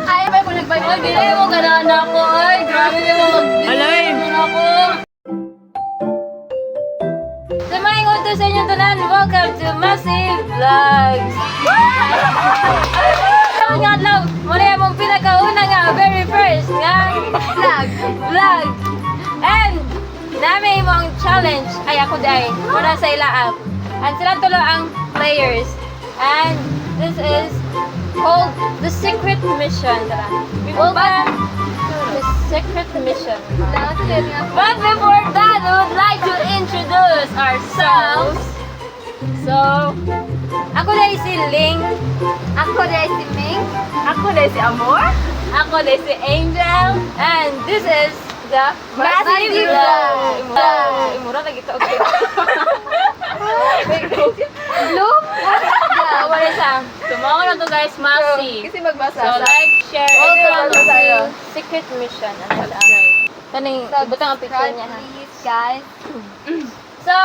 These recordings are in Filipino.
Ay, may mo nagbayad. Dili mo ganaan ako. Ay, grabe mo Alay! ako. So, maingod to sa inyo tanan. Welcome to Massive Vlogs. Ang nga lang, muna yung mong pinakauna nga, very first nga, vlog. And, namin mong challenge, ay ako dahil, muna sa ilaap. And sila tulo ang players. And, this is called The Secret Mission. Welcome to The Secret Mission. But before that, we would like to introduce ourselves. So, ako dahil si Ling. Ako dahil si Ming. Ako na si Amor. Ako dahil si Angel. And this is the Massive Vlog. Imura lagi ito. Okay. Loop? Wala siya. Tumawa na to guys, Massive. Kasi magbasa. So, like, share, and Welcome follow tayo. to Secret Mission. Ano ba? Kaning, ibutang ang picture niya ha. Please, guys. So,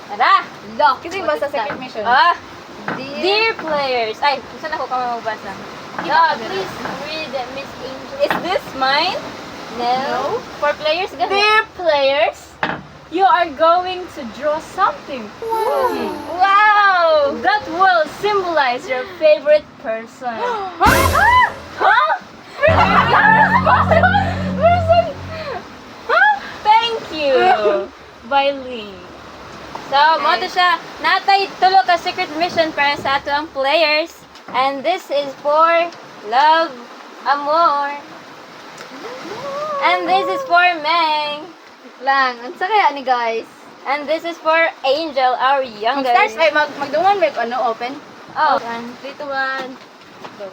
tara! Lock. Kasi magbasa secret mission. Dear players, ay, saan ako ka magbasa? Please read Miss Angel. Is this mine? No. For players, ganun. Dear players, you are going to draw something. Wow! That will symbolize your favorite person. Huh? Thank you. By Ling. So, moto siya. Natay tulo ka secret mission para sa ato ang players. And this is for love, amor. And this is for Meng. Lang, ang sakaya ni guys. And this is for Angel, our youngest. Mag-start, ay, magdungan may ano, open. Oh. 3, 2, 1, go.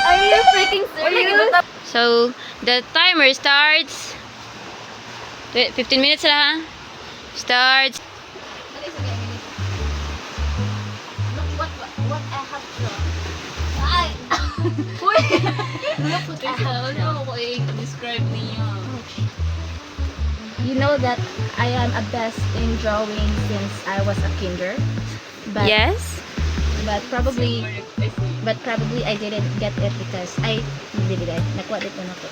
Are you freaking serious? So, the timer starts. Wait, 15 minutes na ha? Starts. Look what I have drawn. Ay! Look what I have drawn. Describe niyo. You know that I am a best in drawing since I was a kinder. But Yes? but probably I didn't get it because I did it. Nakuha dito na ko.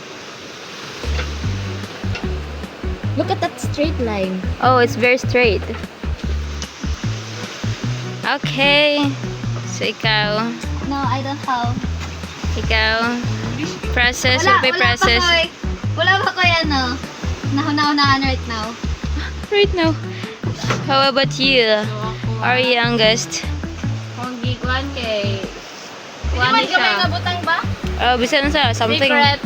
Look at that straight line. Oh, it's very straight. Okay. So, ikaw. No, I don't have. Ikaw. Process. What by process? Wala pa ko ano. Nahuna-hunaan right now. Right now. How about you? Our youngest. Kung gikuan kay... Hindi Kuan man siya. kamay nabutang ba? Oh, bisa na sa something. Secret.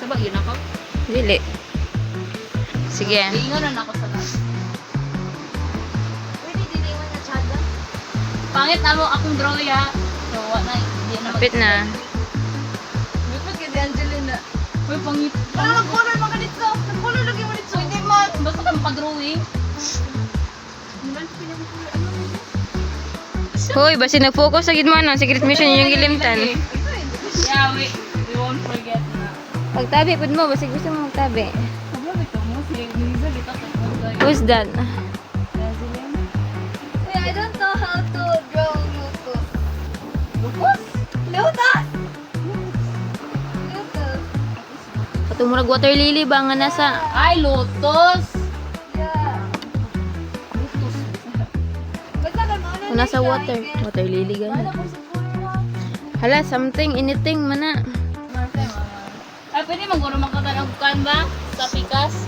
Sabag yun ako. Dili. Sige. Ingon na ako sa lahat. Pwede diniwan na tsada. Pangit na mo akong draw ya. So, wala. Hindi na Kapit na. Lupit kay Angelina. Uy, pangit. Wala mag-color mga dito. Mag-color lagi mo dito. Hindi man. Basta ka mapag-drawing. Hoy, basi nag-focus sa gid mo no. Secret mission yung gilimtan. Yeah, we won't forget na. Pagtabi pud mo, basi gusto mo magtabi. Ano ba ito mo? Si Liza, dito sa Who's that? I don't know how to draw lotus. Lotus? Lotus! Lotus. Patumurag water lily ba nga nasa? Ay, lotus! Yeah. Basta ka mo O nasa water. Water lily ganun. Hala, something, anything mana. Ay, pwede maguro makatanong kan ba? Sa pikas?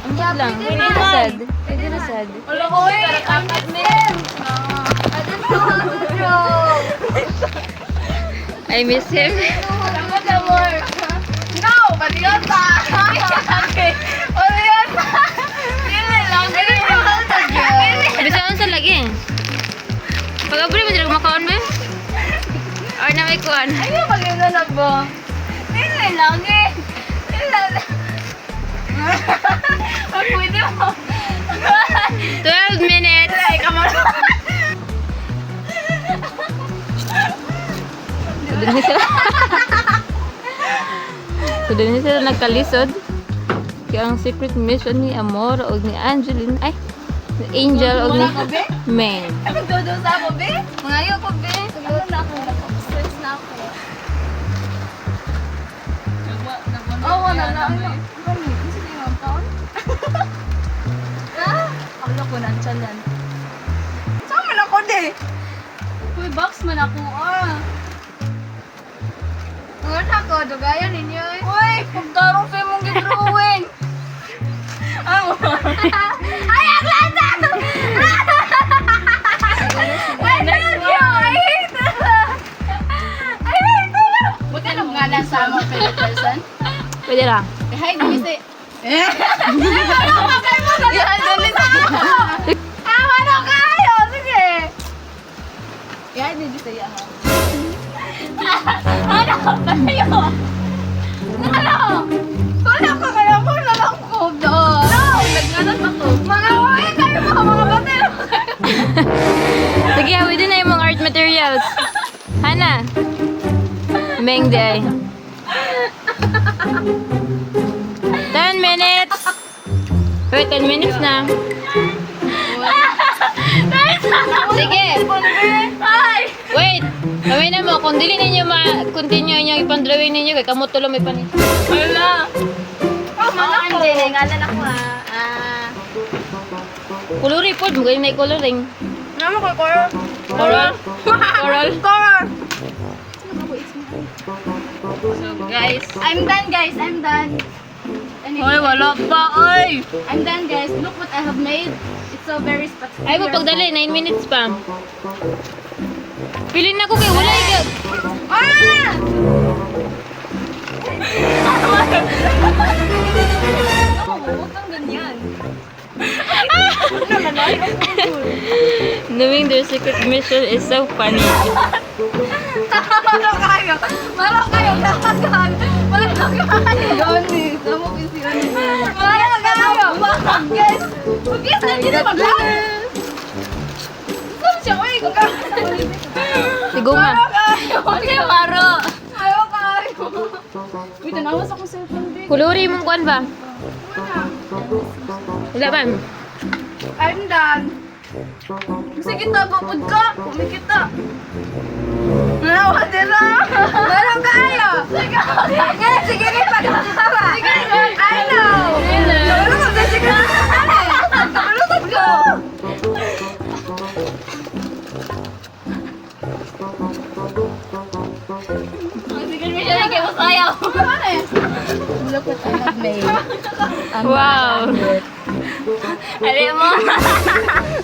Ang lang. Pwede na sad. Pwede na sad. Wala ko, karakamit mo. I don't know how to draw. I miss him. Dapat na more. No! Patiota! Patiota! Dili lang. I don't know how to draw. Bisa on sa lagi. Pag abri mo sila kumakaon mo? Or na may kuan? Ano pag yung nanag mo? Dili lang eh. Dili lang. Pag pwede mo. 12 minutes. Ay, come on. Doon sila nagkalisod. Kaya ang secret mission ni Amor o ni Angeline, ay, ni Angel o ni Maine. Ano dodo sa ako, be? Mangayo ko, be. Siguro na ako. Stress na ako. Oh, wala na. Ano? Kasi na yung taon? Ako ko nantsalan. Saan man ako, de? Uy, box man ako, Ngayon ako, dugayan ninyo, Uy, pagdarong sa mong gidrawing. Ay, ang lata! I love you! I hate it! I hate it! Buti nung nga lang sa among favorite person. Pwede lang. Eh, hi, Denise. Ano ka kayo mo na yan? Ano kayo? Sige! Yeah, Denise, yeah. Ano kayo? Ano? Wala ka kaya mo na lang ko doon. No! Nagnanan ako. Mga uwi kayo mga batero. Sige, hawidin na yung mga art materials. Hana. Meng di ay. 10 minutes. Wait, 10 minutes na. Sige. Ay! Wait. Gawin na mo. Kung dili ninyo ma-continue nyo ipandrawing ninyo, kaya kamot tulo may panin. Wala. Ako, Angel, ngalan ako Kuluri po. Magaling na i-coloring. Ano ko, Coral? Coral? Coral? Coral! So, guys, I'm done, guys. I'm done. Hoy, wala pa, oy! I'm done, guys. Look what I have made. It's so very spectacular. Ay mo, pagdali. 9 minutes pa. Pilin na ko kay wala ikag. Ah! Huwag kang ganyan. Knowing their secret mission is so funny. Maro kayo! Maro kayo! Kakagan! Maro kayo! Gani! Tamo kisiyan. Maro kayo! Yes! Yes! Hindi na mag-alas! Saan siya? Uy! Siguma. Maro kayo! Okay, Maro! Ayaw kayo! Uy, tanawas ako sa phone, babe. Kuluri mong kuan ba? Wala ba? I'm done. Sige, tabupod ka. Kumikita. Nawa nila. Meron kayo. Sige. Sige, sige. Pagkakaba. Sige. I know. Nabalutod ka. Sige. Nabalutod ka. Sige, may siya kayo sayaw. Look what I have made. Wow. Alam mo.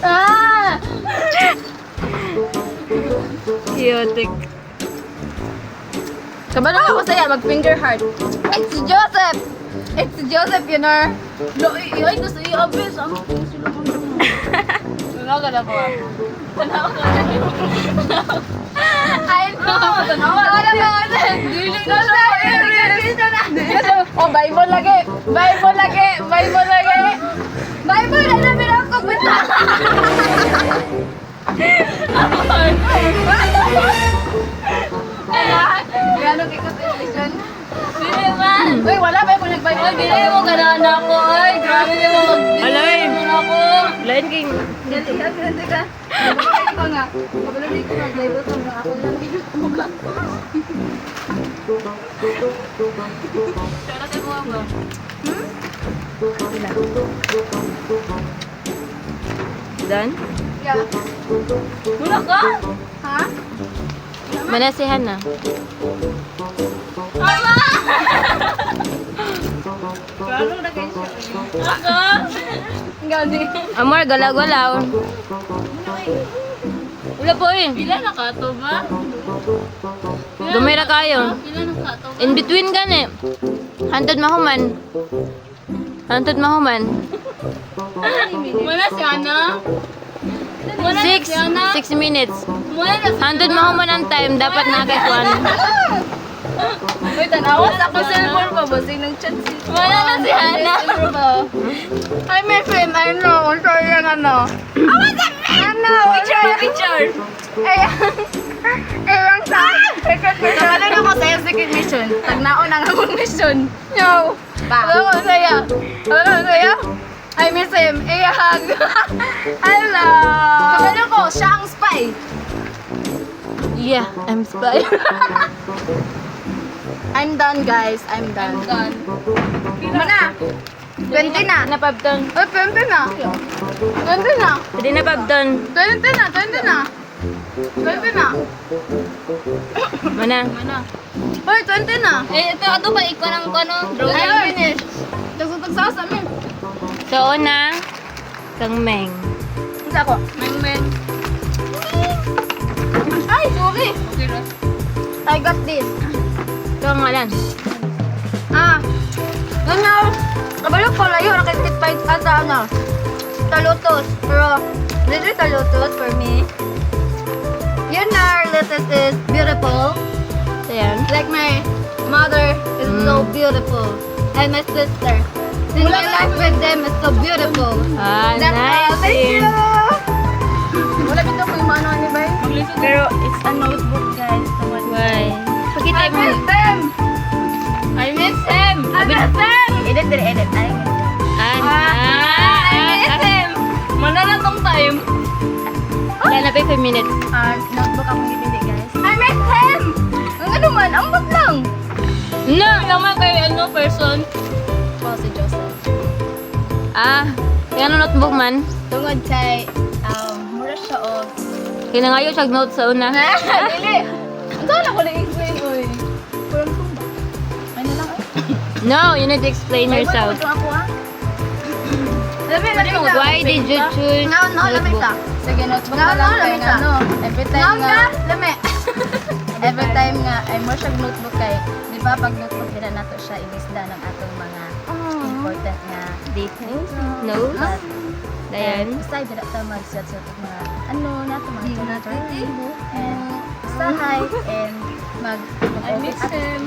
Ah! Chaotic. Kabalo ako sa'yo, mag-finger heart. It's Joseph. It's Joseph, you know. Ay, gusto iyo abis. Ano ko sila mo? Tanaw ka na ko. Tanaw ka na. I know. Tanaw ka na. Dili na siya. Oh, Bible lagi. Bible lagi. Bible lagi. Bible na namin ako. Bita. Gano'n kay constitution? Dili man. Uy, wala ba yung nag-Bible? Uy, dili mo ganaan ako. Uy, grabe mo mag-dili Alay. mo ako. Lain kay... Ganti ka, ganti ka. Bakit ko nga? Kabalo ko mag-Bible ko nga ako lang. Mukha ko. Pero tayo mo ba? Done? Yeah. Mula ka? Ha? Manasihan na. Ama! Gano'n na kayo siya. Ako? Gani. Amor, galaw-galaw. Wala po eh. Pila na ka to ba? Gamay ra kayo. Pila na ka to? In between gani. Hantod mahuman. Hantod mahuman. Wala si Ana. Wala 6 minutes. Wala na si Hantod mahuman ang time. Dapat nakakikuan. Uy, tanawas ako sa cellphone ko. Basig ng chat si... Wala na si Hana. Hi, my friend. I know. I'm sorry yung ano. Oh, what's up, man? Ano? Picture, picture. Ayan. Ilang sa. Kamala na ko sa'yo secret mission. Tagnaon ang akong mission. No. Alam ko sa'yo. I miss him. Iyahag. Hello. Kamala ko, siya ang spy. Yeah, I'm spy. I'm done, guys. I'm done. Mana? 20 na. Napabdon. Oh, 20 na. 20 na. Pwede na pabdon. 20 na. 20 na. 20 na. Mana? Hoy, 20 na. Ito ba ikaw ng ano? Ay, finish. Tagsutag sa amin. So, una, kang Meng. Isa ko. Meng. Ay, sorry. I got this. Ito ang ngalan. Ganyan. Kabalog ko layo. Nakikit pa yung ano. Talutos. Pero, this is talutos for me. You know, lettuce is beautiful. So, yan. Like my mother is so beautiful. And my sister. Since my life with them is so beautiful. Ah, That's all. Thank you. nice. Wala bito ko yung mano ni Bay. Pero, It's a notebook, guys. why? Pakita I mo. miss them. I miss him. I miss them. Edit. I miss them. I miss them. Mana na tong time? Yan na 5 minutes. Notebook akong gipili, guys. I miss him. Ang ano man, ambot lang. No, naman kay ano person. Oh, si Joseph. Yan ang notebook man. Tungod kay, mura siya o. Kinangayo siya notes sa una. Dili. Ang saan ako nag-explain, oy. Kurang sumba. Ay na lang, ay. No, you need to explain yourself. Ito ako, ha? Lamig ka. Why did you choose Lamig ka. Sige, notebook na lang kay ano. Every time nga. Lamig. Every time nga, ay mo siya notebook kay, di ba pag notebook nila nato siya, ilisda ng atong mga important nga details. No? At, Dayan. basta dila ta mag-set ng mga ano nato mga character and sahay and I miss him.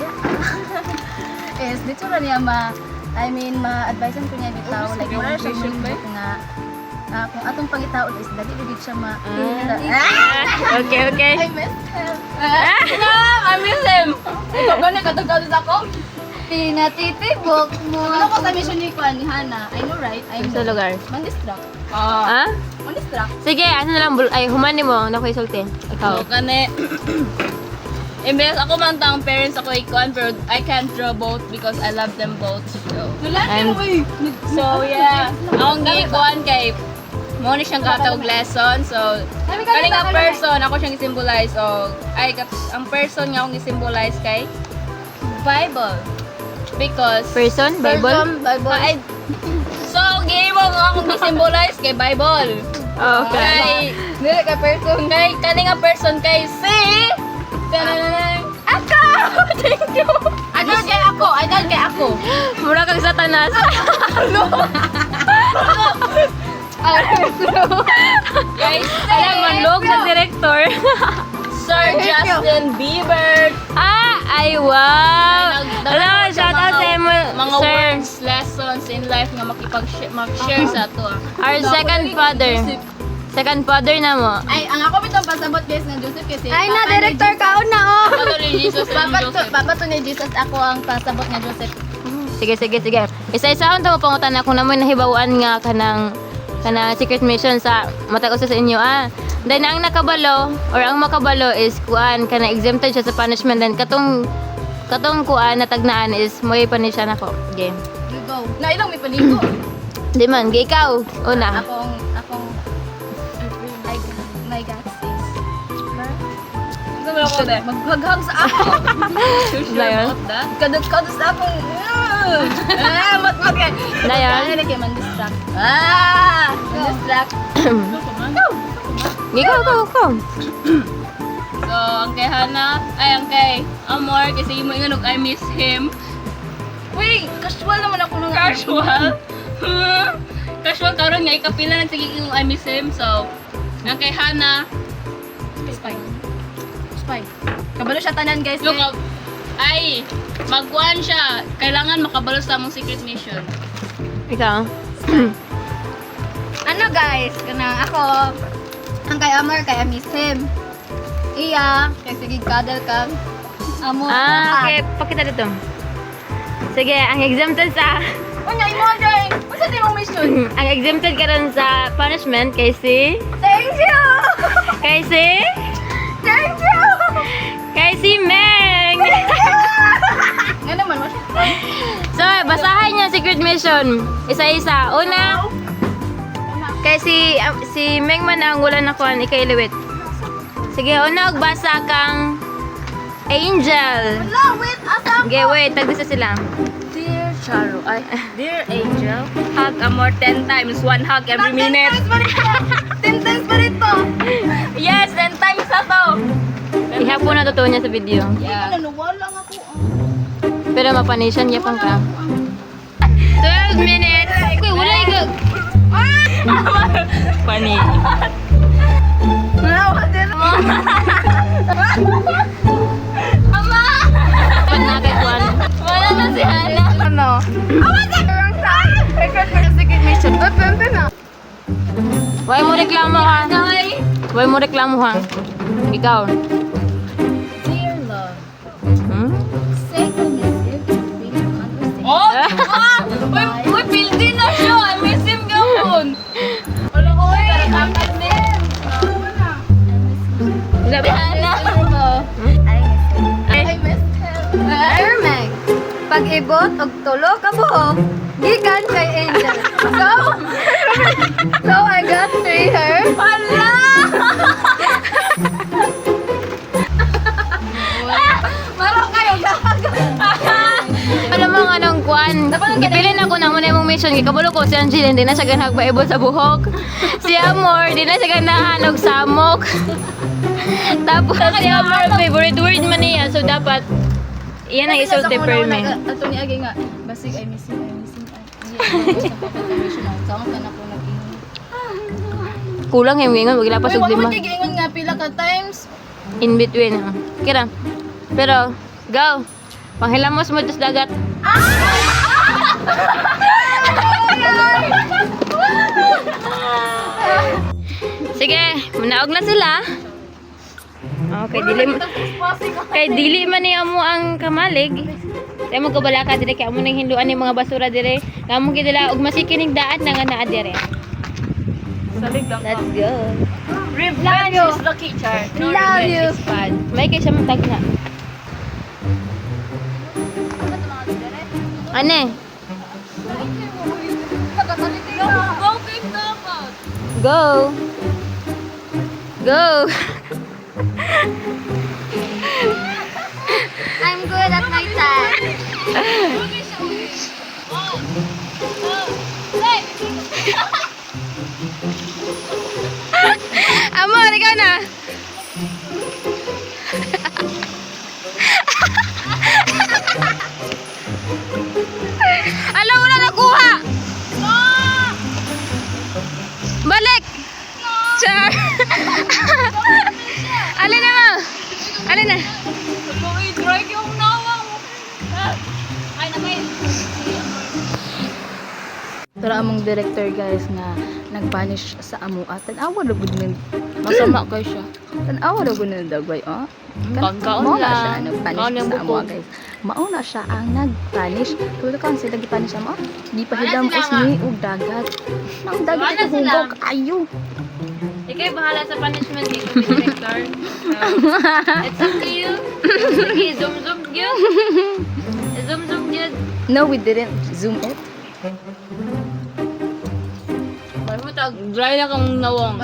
is dito na niya ma-advisean ko niya bitaw like wala siya notebook nga kung atong pangitaon is dali dili siya Okay. I miss him. No, I miss him. Ikaw gani kadagdagan ako. Pinatitibok mo. Ano ko sa mission ni Kwan ni Hana? I know right? I Sa know. lugar. Man-distract. Ah? Man-distract. Sige, ano na lang, ay, humani mo. Naku, isulti. Ikaw. Kani imbes ako man tang parents ako ikuan pero I can't draw both because I love them both. And, So yeah, akong giikuan kay mo ni siyang katawag lesson. So kani nga person ako siyang i-symbolize o ang person nga akong i-symbolize kay Bible. Because person, Bible? so game mo nga akong i-symbolize kay Bible. Oh, okay. Dili ka person. Kay kani nga person kay si Ako! Thank you! Idol kay ako. Mura kang satanas. guys, Alam, manlog sa director. Sir Justin Bieber. Ay, wow. Alam, shout out sa mo, Mga sir. words, lessons in life nga mag-share sa ato. Our second father. Second father na mo. Ay, ang ako bitong pasabot guys ng Joseph kasi ay na director ka na oh. Ano ni Jesus and Joseph? Papa to ni Jesus ako ang pasabot nga Joseph. Sige. Isa-isa akong pangutan ako naman nahibawaan nga kanang secret mission sa matag usa sa inyo Then ang nakabalo or ang makabalo is kuan kana exempted siya sa punishment then katong kuan natagnaan is moy panisya nako. Game. You go. Na ilang may panigo. Di man, gi ikaw. Una. Akong my God sis. Ano mo ako de? Maghaghag sa ako. Dayon. Kadot sa akong mat kay. Dayon. Ano kay man distract. Man-distract. Gi ko. So, ang kay Hana, ang kay Amor, kasi mo inganog, I miss him. Wait, casual naman ako nung Casual? Casual karon nga, ikapila na sige yung I miss him. So, ang kay Hana, Spy. Kabalo siya tanan guys. look up, ay, magkuhan siya. Kailangan makabalo sa among secret mission. Ikaw. Ano guys, kanang ako ang kay Amar kay I miss him. Iya, kay sige kadal ka. Amo. Okay. Pakita dito. Sige, ang exempted sa... Unya imo dai. Unsa ti mong mission? ang exempted karon sa punishment kay si... Thank you. Kay si... Thank you. Kay si Meng! Nga naman mo. So, basahin niya secret mission. Isa-isa. Una, kay si Meng man ang wala na kuhan, ikailiwit. Sige, una, basa kang Angel. No, wait, asa. Okay, wait, tagdisa sila. Dear Charo, dear Angel, hug Amor 10 times, 1 hug every minute. 10 times pa rito. Yes, 10 times na to. Ihapon na totoo niya sa video. Yeah. Nanuwala nga ako. Pero mapanisyan niya pang ka. 12 minutes! Uy, wala ikag! Funny. Nawa din mo. Pag na kay Juan. Wala na si Hana. Ano? Secret mission. Pwede na. Huwag mo reklamo ha. Huwag mo reklamo ha. Ikaw. Dear love, Hmm? say to me if you really understand. Oh! Uy, building na siya. I miss him gawon. Wala ko eh. Karakapit din. Sabi, I missed him. Ermeg. Pag-ibot og tulo ka buhok, gikan kay Angel. So I got 3 hair. Hala! Marang kayo alam mo nga nung Juan. Gipilin ako na muna yung mission. Gikabulo ko si Angel, hindi na siya ganag paibot sa buhok. Si Amor, hindi na siya ganahan og samok. Tapos si Amor, favorite word man niya. So dapat, iyan ang isulti perme. Ato ni Agi nga, basig I miss him. Kamu ka na po nag-ingon. Kulang yung wingon, wag lapas Uy, og wag mo lima. nag-ingon nga pila ka times. In between. Kira. Pero, go. Panghilamos mo sa dagat. Sige, manaog na sila. Okay, dili man niya mo ang kamalig. Kaya mo kabalaka dire kay amo nang hinduan ni mga basura dire. Kamo gidala og masikinig daan na nga naa dire. Salig lang. Let's go. Revenge is lucky, Char. No Love revenge you. is bad. May kay siya matag na. Ane? Go. Go. I'm good at my time. Amor, ikaw na. Alam mo na nakuha. Balik. Char. Alin na mo? Alin na? Uy, drag yung nawang. Ay, namay. Pero among director guys nga nag-punish sa amo at tanawa ra gud nin. Masama kay siya. Tanawa ra gud nin dagway oh. Kaon-kaon Mao na lang. siya Kaon nag-punish yung sa amo bukog. guys. Mao na siya ang nag-punish. Tulad ka sila gi-punish sa amo. Di pa hidam usni ug dagat. Nang dagat Wala ito sila. hugok ayo. Ikay bahala sa punishment dito, director. It's up to you. Sige, zoom yun. Zoom yun. No, we didn't zoom it. Dry na kang nawong.